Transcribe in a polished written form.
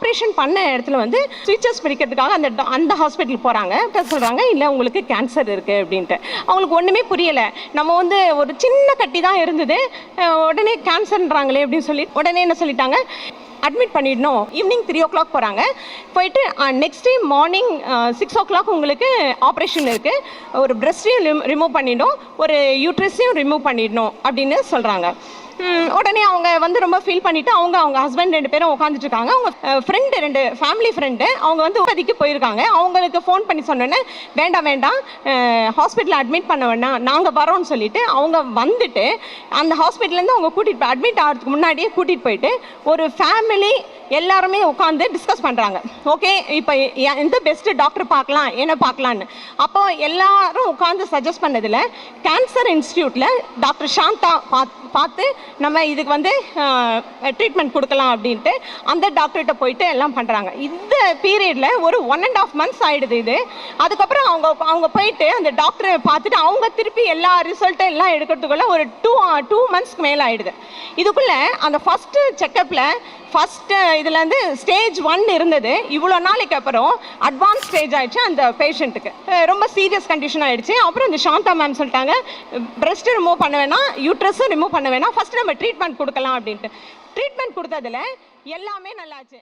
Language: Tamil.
ஆப்ரேஷன் பண்ண இடத்துல வந்து ஸ்விட்சஸ் பிடிக்கிறதுக்காக அந்த ஹாஸ்பிட்டலுக்கு போகிறாங்க. சொல்கிறாங்க இல்லை உங்களுக்கு கேன்சர் இருக்குது அப்படின்ட்டு. அவங்களுக்கு ஒன்றுமே புரியலை. நம்ம வந்து ஒரு சின்ன கட்டி தான் இருந்தது, உடனே கேன்சர்ன்றாங்களே அப்படின்னு சொல்லி உடனே என்ன சொல்லிட்டாங்க, அட்மிட் பண்ணிடணும். ஈவினிங் 3 o'clock போகிறாங்க. போயிட்டு நெக்ஸ்ட் டே மார்னிங் 6 o'clock உங்களுக்கு ஆப்ரேஷன் இருக்குது, ஒரு பிரஸ்ட்டையும் ரிமூவ் பண்ணிடணும், ஒரு யூட்ரஸையும் ரிமூவ் பண்ணிடணும் அப்படின்னு சொல்கிறாங்க. உடனே அவங்க வந்து ரொம்ப ஃபீல் பண்ணிவிட்டு அவங்க ஹஸ்பண்ட் 2 பேரும் உட்காந்துட்டு இருக்காங்க. அவங்க ஃப்ரெண்டு 2 ஃபேமிலி ஃப்ரெண்டு அவங்க வந்து உதவிக்கு போயிருக்காங்க. அவங்களுக்கு ஃபோன் பண்ணி சொன்னோன்னே வேண்டாம் ஹாஸ்பிட்டலில் அட்மிட் பண்ண வேண்டாம், நாங்கள் வரோன்னு சொல்லிட்டு அவங்க வந்துட்டு அந்த ஹாஸ்பிட்டல்லேருந்து அவங்க கூட்டிகிட்டு போய் அட்மிட் ஆகிறதுக்கு முன்னாடியே கூட்டிகிட்டு போயிட்டு ஒரு ஃபேமிலி எல்லாருமே உட்காந்து டிஸ்கஸ் பண்ணுறாங்க. ஓகே இப்போ எந்த பெஸ்ட்டு டாக்டர் பார்க்கலாம் என்ன பார்க்கலான்னு. அப்போ எல்லாரும் உட்காந்து சஜஸ்ட் பண்ணதில் கேன்சர் இன்ஸ்டியூட்டில் டாக்டர் சாந்தா பார்த்து நம்ம இதுக்கு வந்து ட்ரீட்மெண்ட் கொடுக்கலாம் அப்படின்ட்டு அந்த டாக்டர்கிட்ட போயிட்டு எல்லாம் பண்ணுறாங்க. இந்த பீரியடில் ஒரு 1.5 months ஆகிடுது இது. அதுக்கப்புறம் அவங்க போயிட்டு அந்த டாக்டரை பார்த்துட்டு அவங்க திருப்பி எல்லா ரிசல்ட்டும் எல்லாம் எடுக்கிறதுக்குள்ள ஒரு 2 monthsக்கு மேலே ஆகிடுது. இதுக்குள்ளே அந்த ஃபஸ்ட்டு செக்கப்பில் ஃபஸ்ட்டு இதுலேருந்து ஸ்டேஜ் 1 இருந்தது. இவ்வளோ நாளைக்கு அப்புறம் அட்வான்ஸ் ஸ்டேஜ் ஆகிடுச்சு அந்த பேஷண்ட்டுக்கு, ரொம்ப சீரியஸ் கண்டிஷன் ஆகிடுச்சு. அப்புறம் இந்த சாந்தா மேம் சொல்லிட்டாங்க பிரஸ்ட்டு ரிமூவ் பண்ண வேணாம், யூட்ரஸும் ரிமூவ் பண்ண வேணாம், ஃபஸ்ட்டு நம்ம ட்ரீட்மெண்ட் கொடுக்கலாம் அப்படின்ட்டு. ட்ரீட்மெண்ட் கொடுத்ததில் எல்லாமே நல்லாச்சு.